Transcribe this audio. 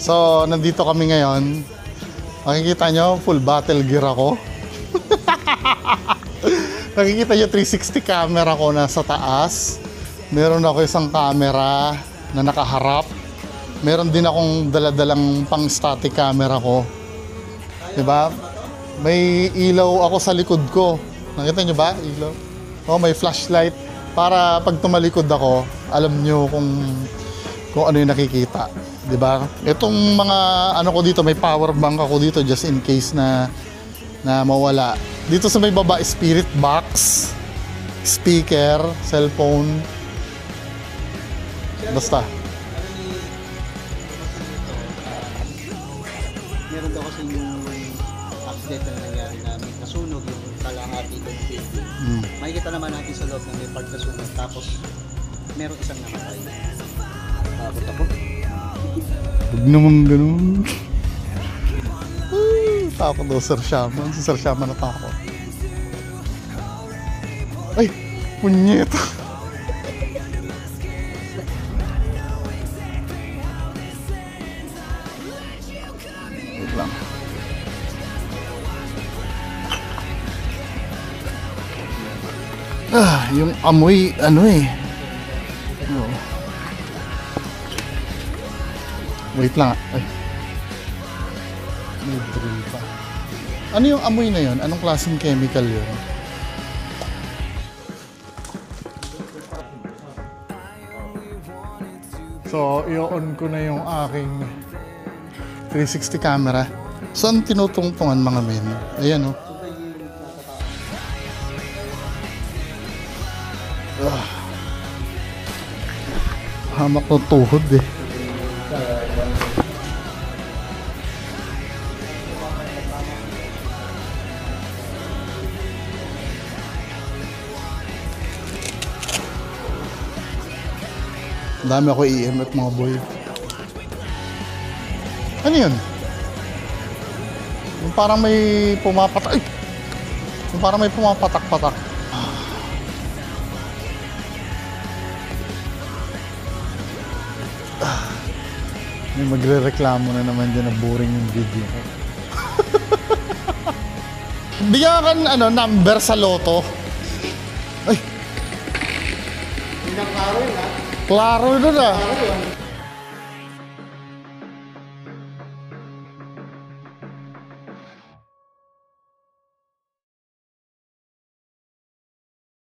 So, nandito kami ngayon. Makikita nyo, full battle gear ako. Nakikita nyo, 360 camera ko nasa taas. Meron ako isang camera na nakaharap. Meron din akong daladalang pang static camera ko. Diba? May ilaw ako sa likod ko. Nakita nyo ba? Ilaw. Oh, may flashlight. Para pag tumalikod ako, alam nyo kung ano yung nakikita. Diba? Itong mga ano ko dito, may power bank ako dito just in case na mawala. Dito sa may baba, spirit box, speaker, cellphone. Basta. Meron daw kasi yung accident na nangyari na may nasunog yung kalahati ng building. Makikita naman natin sa loob na may part na sunog tapos meron isang namatay. Takot ako. Huwag naman ganun. Takot daw Sir Shaman. Si Sir Shaman natakot. Ay! Punyeta! Wait lang. Yung amoy, ano eh. Oh. Wait lang. Ay. May drill pa. Ano yung amoy na yun? Anong klaseng chemical yun? So, i-on ko na yung aking 360 camera. Saan tinutungtungan mga men? Ayan, oh. Hamak ng tuhod eh. Dami ako EMF mga boy. Ano yun? Yung parang may pumapatak. Ay! Yung parang may pumapatak-patak. May magre-reklamo na naman dyan na boring yung video ko. Bigyan ka number sa loto. Ay! Hindi na klaro yun ha? Klaro doon ah. Klaro yun.